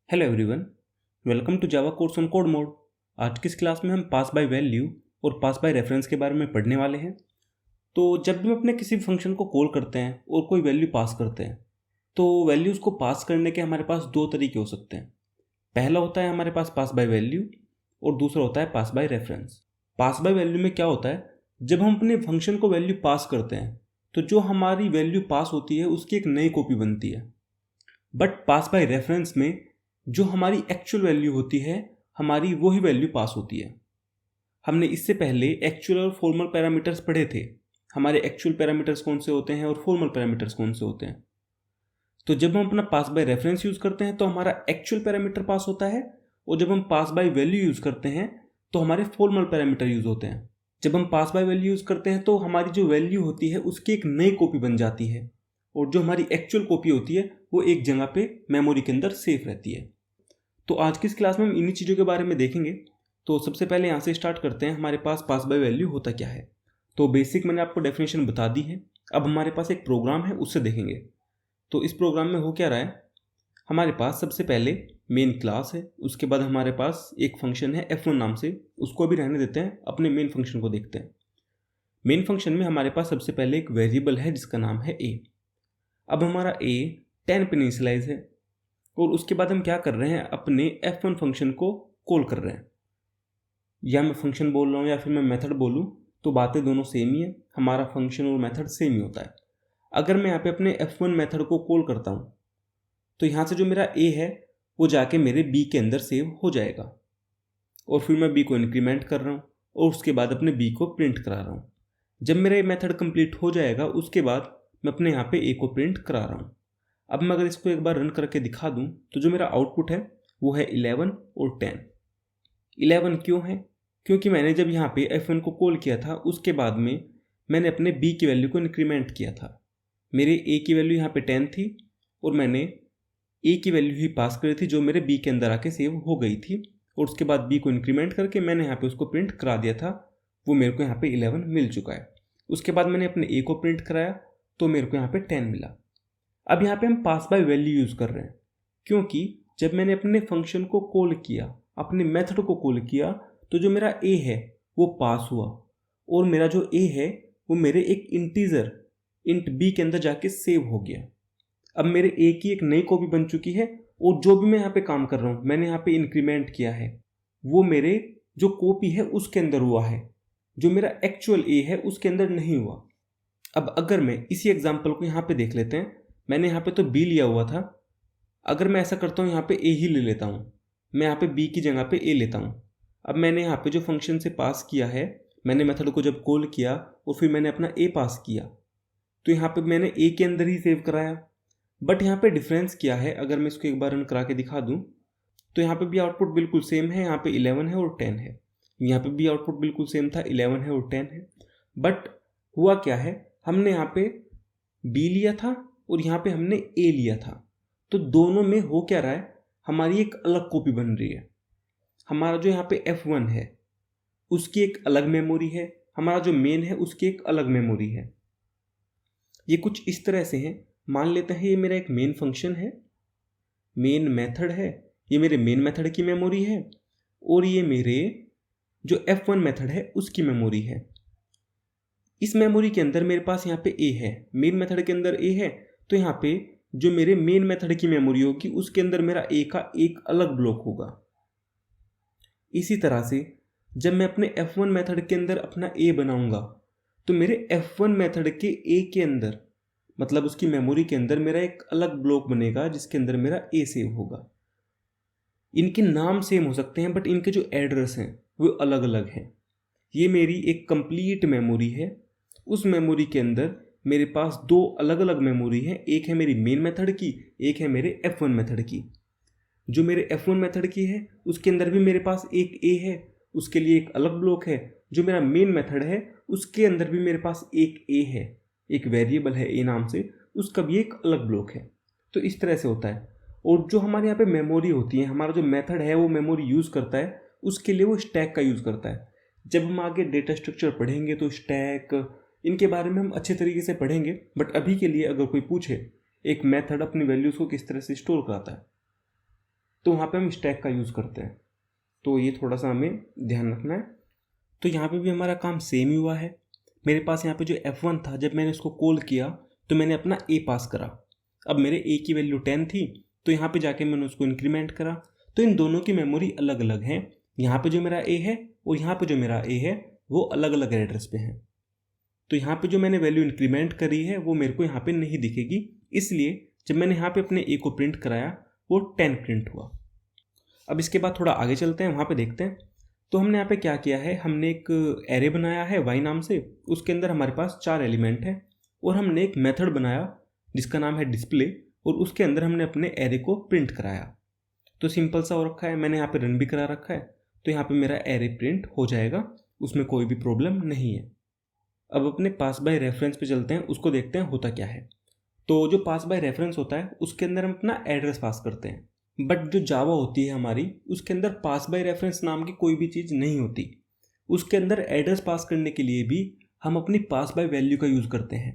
Hello everyone, welcome to Java course on code mode. आज की इस क्लास में हम पास बाय वैल्यू और पास बाय रेफरेंस के बारे में पढ़ने वाले हैं। तो जब भी हम अपने किसी फंक्शन को कॉल करते हैं और कोई वैल्यू पास करते हैं तो वैल्यूज़ को पास करने के हमारे पास दो तरीके हो सकते हैं। पहला होता है हमारे पास बाय वैल्यू और दूसरा होता है pass by reference. Pass by value में क्या होता है, जब हम अपने फंक्शन को वैल्यू पास करते हैं तो जो हमारी वैल्यू पास होती है उसकी एक नई कॉपी बनती है। बट पास बाय रेफरेंस में जो हमारी एक्चुअल वैल्यू होती है हमारी वही वैल्यू पास होती है। हमने इससे पहले एक्चुअल और फॉर्मल पैरामीटर्स पढ़े थे। हमारे एक्चुअल पैरामीटर्स कौन से होते हैं और फॉर्मल पैरामीटर्स कौन से होते हैं। तो जब हम अपना पास बाय रेफरेंस यूज़ करते हैं तो हमारा एक्चुअल पैरामीटर पास होता है, और जब हम पास बाय वैल्यू यूज़ करते हैं तो हमारे फॉर्मल पैरामीटर यूज़ होते हैं। जब हम पास बाय वैल्यू यूज़ करते हैं तो हमारी जो वैल्यू होती है उसकी एक नई कॉपी बन जाती है, और जो हमारी एक्चुअल कॉपी होती है वो एक जगह पे मेमोरी के अंदर सेफ रहती है। तो आज की इस क्लास में हम इन्हीं चीज़ों के बारे में देखेंगे। तो सबसे पहले यहाँ से स्टार्ट करते हैं, हमारे पास बाय वैल्यू होता क्या है। तो बेसिक मैंने आपको डेफिनेशन बता दी है। अब हमारे पास एक प्रोग्राम है, उससे देखेंगे। तो इस प्रोग्राम में हो क्या रहा है, हमारे पास सबसे पहले मेन क्लास है, उसके बाद हमारे पास एक फंक्शन है F1 नाम से, उसको अभी रहने देते हैं, अपने मेन फंक्शन को देखते हैं। मेन फंक्शन में हमारे पास सबसे पहले एक वेरिएबल है जिसका नाम है a। अब हमारा a 10 पे इनिशियलाइज है, और उसके बाद हम क्या कर रहे हैं, अपने F1 फंक्शन को कॉल कर रहे हैं। या मैं फंक्शन बोल रहा हूँ या फिर मैं मेथड बोलूँ तो बातें दोनों सेम ही है, हमारा फंक्शन और मेथड सेम ही होता है। अगर मैं यहाँ पे अपने F1 मेथड को कॉल करता हूँ तो यहाँ से जो मेरा a है वो जाके मेरे b के अंदर सेव हो जाएगा, और फिर मैं b को इंक्रीमेंट कर रहा हूँ और उसके बाद अपने b को प्रिंट करा रहा हूँ। जब मेरा ये मेथड कंप्लीट हो जाएगा उसके बाद मैं अपने यहाँ पे a को प्रिंट करा रहा हूँ। अब मैं अगर इसको एक बार रन करके दिखा दूं तो जो मेरा आउटपुट है वो है 11 और 10। 11 क्यों है, क्योंकि मैंने जब यहाँ पे F1 को कॉल किया था उसके बाद में मैंने अपने b की वैल्यू को इंक्रीमेंट किया था। मेरे a की वैल्यू यहाँ पे 10 थी और मैंने a की वैल्यू ही पास करी थी जो मेरे b के अंदर आके सेव हो गई थी, और उसके बाद b को इंक्रीमेंट करके मैंने यहाँ पे उसको प्रिंट करा दिया था। वो मेरे को यहाँ पे 11 मिल चुका है। उसके बाद मैंने अपने a को प्रिंट कराया तो मेरे को यहाँ पे 10 मिला। अब यहाँ पे हम पास बाय वैल्यू यूज़ कर रहे हैं, क्योंकि जब मैंने अपने फंक्शन को कॉल किया, अपने मेथड को कॉल किया, तो जो मेरा a है वो पास हुआ, और मेरा जो a है वो मेरे एक इंटीजर इंट b के अंदर जाके सेव हो गया। अब मेरे a की एक नई कॉपी बन चुकी है, और जो भी मैं यहाँ पे काम कर रहा हूँ, मैंने यहाँ पे इंक्रीमेंट किया है, वो मेरे जो कॉपी है उसके अंदर हुआ है, जो मेरा एक्चुअल a है उसके अंदर नहीं हुआ। अब अगर मैं इसी एग्जाम्पल को यहाँ पे देख लेते हैं, मैंने यहाँ पे तो b लिया हुआ था। अगर मैं ऐसा करता हूँ यहाँ पे a ही ले लेता हूँ, मैं यहाँ पे b की जगह पे a लेता हूँ। अब मैंने यहाँ पे जो फंक्शन से पास किया है, मैंने मेथड को जब कॉल किया और फिर मैंने अपना a पास किया, तो यहाँ पे मैंने a के अंदर ही सेव कराया। बट यहाँ पे डिफरेंस क्या है, अगर मैं इसको एक बार रन करा के दिखा दूँ तो यहाँ पे भी आउटपुट बिल्कुल सेम है, यहाँ पे 11 है और 10 है। यहाँ पे भी आउटपुट बिल्कुल सेम था, 11 है और 10 है। बट हुआ क्या है, हमने यहाँ पे b लिया था और यहाँ पे हमने a लिया था, तो दोनों में हो क्या रहा है, हमारी एक अलग कॉपी बन रही है। हमारा जो यहाँ पे F1 है उसकी एक अलग मेमोरी है, हमारा जो मेन है उसकी एक अलग मेमोरी है। ये कुछ इस तरह से है, मान लेते हैं ये मेरा एक मेन फंक्शन है, मेन मेथड है, ये मेरे मेन मेथड की मेमोरी है, और ये मेरे जो F1 मेथड है उसकी मेमोरी है। इस मेमोरी के अंदर मेरे पास यहाँ पे a है, मेन मेथड के अंदर a है, तो यहाँ पे जो मेरे मेन मेथड की मेमोरी होगी उसके अंदर मेरा a का एक अलग ब्लॉक होगा। इसी तरह से जब मैं अपने F1 मेथड के अंदर अपना a बनाऊंगा तो मेरे F1 मेथड के a के अंदर, मतलब उसकी मेमोरी के अंदर, मेरा एक अलग ब्लॉक बनेगा जिसके अंदर मेरा a सेव होगा। इनके नाम सेम हो सकते हैं बट इनके जो एड्रेस हैं वो अलग अलग हैं। ये मेरी एक कंप्लीट मेमोरी है, उस मेमोरी के अंदर मेरे पास दो अलग अलग मेमोरी है, एक है मेरी मेन मेथड की, एक है मेरे F1 मेथड की। जो मेरे F1 मेथड की है उसके अंदर भी मेरे पास एक a है, उसके लिए एक अलग ब्लॉक है। जो मेरा मेन मेथड है उसके अंदर भी मेरे पास एक a है, एक वेरिएबल है a नाम से, उसका भी एक अलग ब्लॉक है। तो इस तरह से होता है। और जो हमारे यहाँ पे मेमोरी होती है, हमारा जो मेथड है वो मेमोरी यूज़ करता है, उसके लिए वो स्टैक का यूज़ करता है। जब हम आगे डेटा स्ट्रक्चर पढ़ेंगे तो स्टैक, इनके बारे में हम अच्छे तरीके से पढ़ेंगे। बट अभी के लिए अगर कोई पूछे एक मेथड अपनी वैल्यूज़ को किस तरह से स्टोर कराता है, तो वहाँ पे हम स्टैक का यूज़ करते हैं। तो ये थोड़ा सा हमें ध्यान रखना है। तो यहाँ पे भी हमारा काम सेम ही हुआ है। मेरे पास यहाँ पे जो F1 था, जब मैंने उसको कॉल किया तो मैंने अपना A पास करा। अब मेरे A की वैल्यू 10 थी, तो यहाँ पे जाके मैंने उसको इंक्रीमेंट करा। तो इन दोनों की मेमोरी अलग अलग है। यहाँ पे जो मेरा A है और यहाँ पे जो मेरा A है वो अलग अलग एड्रेस पे हैं। तो यहाँ पे जो मैंने वैल्यू इंक्रीमेंट करी है वो मेरे को यहाँ पे नहीं दिखेगी, इसलिए जब मैंने यहाँ पे अपने A को प्रिंट कराया वो 10 प्रिंट हुआ। अब इसके बाद थोड़ा आगे चलते हैं, वहाँ पे देखते हैं। तो हमने यहाँ पे क्या किया है, हमने एक एरे बनाया है y नाम से। उसके अंदर हमारे पास 4 एलिमेंट हैं और हमने एक मेथड बनाया जिसका नाम है डिस्प्ले, और उसके अंदर हमने अपने एरे को प्रिंट कराया। तो सिंपल सा हो रखा है, मैंने यहाँ पे रन भी करा रखा है। तो यहाँ पे मेरा एरे प्रिंट हो जाएगा, उसमें कोई भी प्रॉब्लम नहीं है। अब अपने पास बाय रेफरेंस पे चलते हैं, उसको देखते हैं होता क्या है। तो जो पास बाय रेफरेंस होता है उसके अंदर हम अपना एड्रेस पास करते हैं, बट जो जावा होती है हमारी उसके अंदर पास बाय रेफरेंस नाम की कोई भी चीज़ नहीं होती। उसके अंदर एड्रेस पास करने के लिए भी हम अपनी पास बाय वैल्यू का यूज़ करते हैं।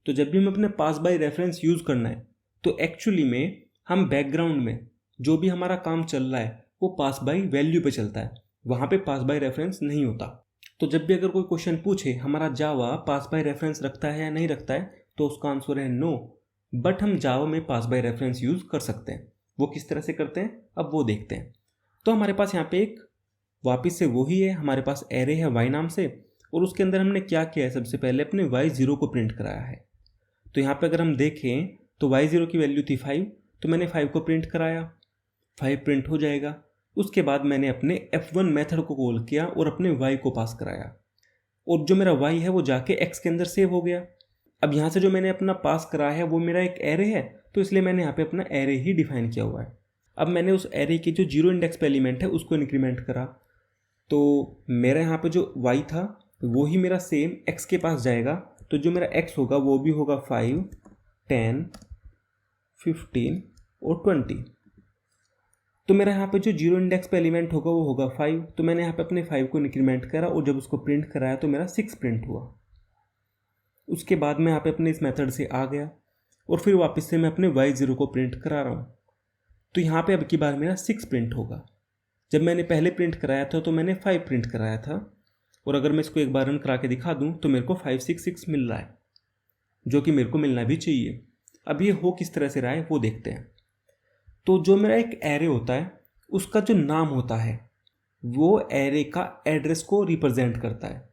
तो जब भी हम अपने पास बाय रेफरेंस यूज़ करना है तो एक्चुअली में हम बैकग्राउंड में जो भी हमारा काम चल रहा है वो पास बाय वैल्यू पे चलता है, वहाँ पे पास बाय रेफरेंस नहीं होता। तो जब भी अगर कोई क्वेश्चन पूछे हमारा जावा पास बाय रेफरेंस रखता है या नहीं रखता है, तो उसका आंसर है नो। बट हम जावा में पास बाय रेफरेंस यूज़ कर सकते हैं। वो किस तरह से करते हैं अब वो देखते हैं। तो हमारे पास यहाँ पे एक वापस से वही है, हमारे पास एरे है y नाम से, और उसके अंदर हमने क्या किया है, सबसे पहले अपने y0 को प्रिंट कराया है। तो यहाँ पे अगर हम देखें तो y0 की वैल्यू थी 5, तो मैंने 5 को प्रिंट कराया, 5 प्रिंट हो जाएगा। उसके बाद मैंने अपने F1 मेथड को कॉल किया और अपने y को पास कराया, और जो मेरा y है वो जाके x के अंदर सेव हो गया। अब यहाँ से जो मैंने अपना पास करा है वो मेरा एक एरे है, तो इसलिए मैंने यहाँ पे अपना एरे ही डिफाइन किया हुआ है। अब मैंने उस एरे की जो 0 इंडेक्स पे एलिमेंट है उसको इंक्रीमेंट करा, तो मेरा यहाँ पे जो y था वो ही मेरा सेम x के पास जाएगा। तो जो मेरा x होगा वो भी होगा 5, 10, 15 और 20। तो मेरा यहाँ पे जो 0 इंडेक्स पे एलिमेंट होगा वो होगा 5। तो मैंने यहाँ पे अपने 5 को इंक्रीमेंट करा और जब उसको प्रिंट कराया तो मेरा 6 प्रिंट हुआ। उसके बाद मैं यहाँ पे अपने इस मेथड से आ गया और फिर वापस से मैं अपने y0 को प्रिंट करा रहा हूँ। तो यहाँ पे अब की बार मेरा 6 प्रिंट होगा। जब मैंने पहले प्रिंट कराया था तो मैंने 5 प्रिंट कराया था, और अगर मैं इसको एक बार रन करा के दिखा दूँ तो मेरे को 566 मिल रहा है, जो कि मेरे को मिलना भी चाहिए। अब ये हो किस तरह से रहा है वो देखते हैं। तो जो मेरा एक एरे होता है उसका जो नाम होता है वो एरे का एड्रेस को रिप्रेजेंट करता है।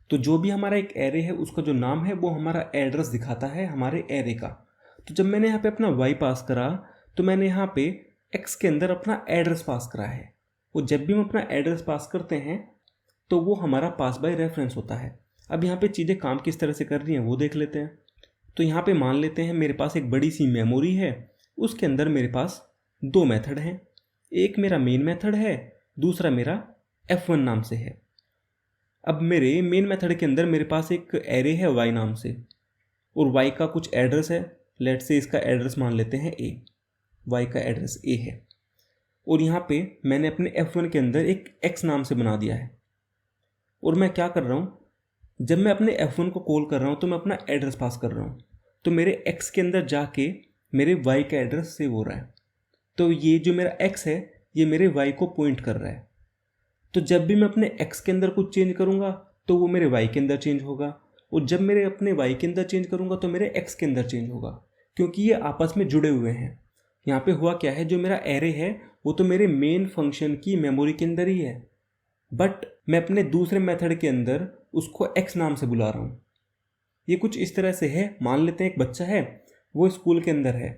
तो जो भी हमारा एक एरे है उसका जो नाम है वो हमारा एड्रेस दिखाता है हमारे एरे का। तो जब मैंने यहाँ पे अपना y पास करा तो मैंने यहाँ पे x के अंदर अपना एड्रेस पास करा है, और जब भी हम अपना एड्रेस पास करते हैं तो वो हमारा पास बाय रेफरेंस होता है। अब यहाँ पे चीज़ें काम किस तरह से कर रही हैं वो देख लेते हैं। तो यहाँ पे मान लेते हैं मेरे पास एक बड़ी सी मेमोरी है, उसके अंदर मेरे पास 2 मेथड हैं। एक मेरा मेन मेथड है, दूसरा मेरा F1 नाम से है। अब मेरे मेन मेथड के अंदर मेरे पास एक एरे है y नाम से, और y का कुछ एड्रेस है। लेट्स से इसका एड्रेस मान लेते हैं a, y का एड्रेस a है। और यहाँ पे मैंने अपने F1 के अंदर एक x नाम से बना दिया है। और मैं क्या कर रहा हूँ, जब मैं अपने F1 को कॉल कर रहा हूँ तो मैं अपना एड्रेस पास कर रहा हूँ। तो मेरे x के अंदर जाके मेरे y का एड्रेस सेव हो रहा है। तो ये जो मेरा x है ये मेरे y को पॉइंट कर रहा है। तो जब भी मैं अपने x के अंदर कुछ चेंज करूँगा तो वो मेरे y के अंदर चेंज होगा, और जब मेरे अपने y के अंदर चेंज करूँगा तो मेरे x के अंदर चेंज होगा, क्योंकि ये आपस में जुड़े हुए हैं। यहाँ पे हुआ क्या है, जो मेरा एरे है वो तो मेरे मेन फंक्शन की मेमोरी के अंदर ही है, बट मैं अपने दूसरे मेथड के अंदर उसको x नाम से बुला रहा हूँ। ये कुछ इस तरह से है, मान लेते हैं एक बच्चा है वो स्कूल के अंदर है,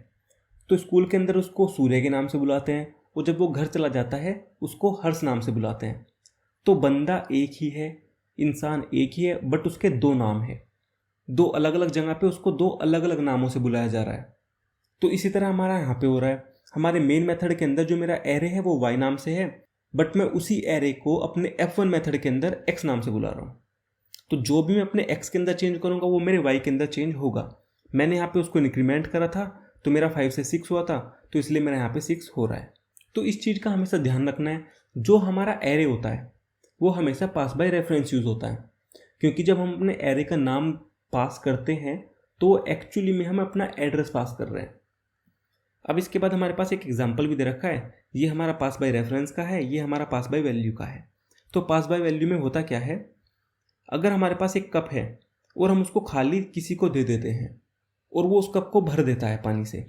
तो स्कूल के अंदर उसको सूर्य के नाम से बुलाते हैं, और जब वो घर चला जाता है उसको हर्ष नाम से बुलाते हैं। तो बंदा एक ही है, इंसान एक ही है, बट उसके 2 नाम है। 2 अलग अलग जगह पे उसको 2 अलग अलग नामों से बुलाया जा रहा है। तो इसी तरह हमारा यहाँ पे हो रहा है। हमारे मेन मेथड के अंदर जो मेरा एरे है वो y नाम से है, बट मैं उसी एरे को अपने F1 मेथड के अंदर x नाम से बुला रहा हूँ। तो जो भी मैं अपने x के अंदर चेंज करूँगा वो मेरे y के अंदर चेंज होगा। मैंने यहाँ पे उसको इंक्रीमेंट करा था तो मेरा 5 से 6 हुआ था, तो इसलिए मेरा यहाँ पे 6 हो रहा है। तो इस चीज़ का हमेशा ध्यान रखना है, जो हमारा एरे होता है वो हमेशा पास बाय रेफरेंस यूज़ होता है, क्योंकि जब हम अपने एरे का नाम पास करते हैं तो एक्चुअली में हम अपना एड्रेस पास कर रहे हैं। अब इसके बाद हमारे पास एक एग्जांपल भी दे रखा है, ये हमारा पास बाय रेफरेंस का है, ये हमारा पास बाय वैल्यू का है। तो पास बाय वैल्यू में होता क्या है, अगर हमारे पास एक कप है और हम उसको खाली किसी को दे देते हैं और वो उस कप को भर देता है पानी से,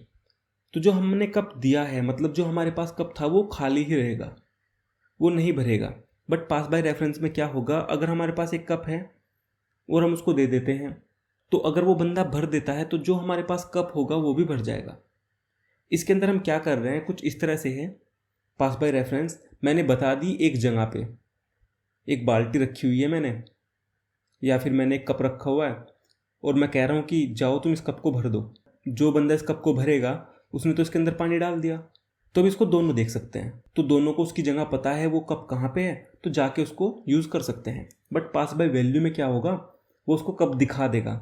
तो जो हमने कप दिया है, मतलब जो हमारे पास कप था, वो खाली ही रहेगा, वो नहीं भरेगा। बट पास बाय रेफरेंस में क्या होगा, अगर हमारे पास एक कप है और हम उसको दे देते हैं, तो अगर वो बंदा भर देता है तो जो हमारे पास कप होगा वो भी भर जाएगा। इसके अंदर हम क्या कर रहे हैं, कुछ इस तरह से है। पास बाय रेफरेंस मैंने बता दी, एक जगह पे एक बाल्टी रखी हुई है मैंने, या फिर मैंने एक कप रखा हुआ है और मैं कह रहा हूँ कि जाओ तुम इस कप को भर दो। जो बंदा इस कप को भरेगा उसने तो इसके अंदर पानी डाल दिया। तो अब इसको दोनों देख सकते हैं, तो दोनों को उसकी जगह पता है, वो कप कहाँ पे है, तो जाके उसको यूज़ कर सकते हैं। बट पास बाय वैल्यू में क्या होगा, वो उसको कप दिखा देगा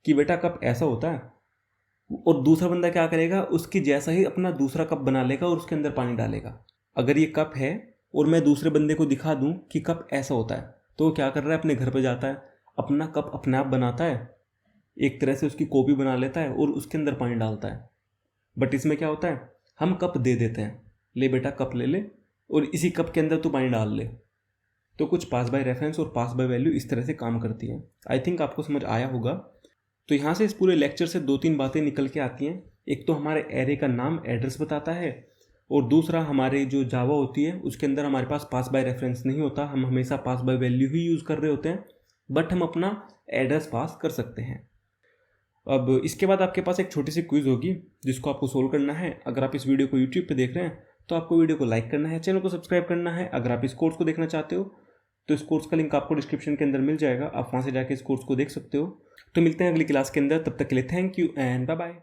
कि बेटा कप ऐसा होता है, और दूसरा बंदा क्या करेगा, उसकी जैसा ही अपना दूसरा कप बना लेगा और उसके अंदर पानी डालेगा। अगर ये कप है और मैं दूसरे बंदे को दिखा दूं कि कप ऐसा होता है, तो वो क्या कर रहा है, अपने घर पे जाता है, अपना कप अपने आप बनाता है, एक तरह से उसकी कॉपी बना लेता है और उसके अंदर पानी डालता है। बट इसमें क्या होता है, हम कप दे देते हैं, ले बेटा कप ले ले और इसी कप के अंदर तू पानी डाल ले। तो कुछ पास बाय रेफरेंस और पास बाय वैल्यू इस तरह से काम करती है। आई थिंक आपको समझ आया होगा। तो यहाँ से इस पूरे लेक्चर से 2-3 बातें निकल के आती हैं। एक तो हमारे एरे का नाम एड्रेस बताता है, और दूसरा हमारे जो जावा होती है उसके अंदर हमारे पास पास बाय रेफरेंस नहीं होता, हम हमेशा पास बाय वैल्यू ही यूज़ कर रहे होते हैं, बट हम अपना एड्रेस पास कर सकते हैं। अब इसके बाद आपके पास एक छोटी सी क्विज होगी जिसको आपको सोल्व करना है। अगर आप इस वीडियो को यूट्यूब पे देख रहे हैं तो आपको वीडियो को लाइक करना है, चैनल को सब्सक्राइब करना है। अगर आप इस कोर्स को देखना चाहते हो तो इस कोर्स का लिंक आपको डिस्क्रिप्शन के अंदर मिल जाएगा, आप वहाँ से जाके इस कोर्स को देख सकते हो। तो मिलते हैं अगली क्लास के अंदर, तब तक के लिए thank you and bye bye.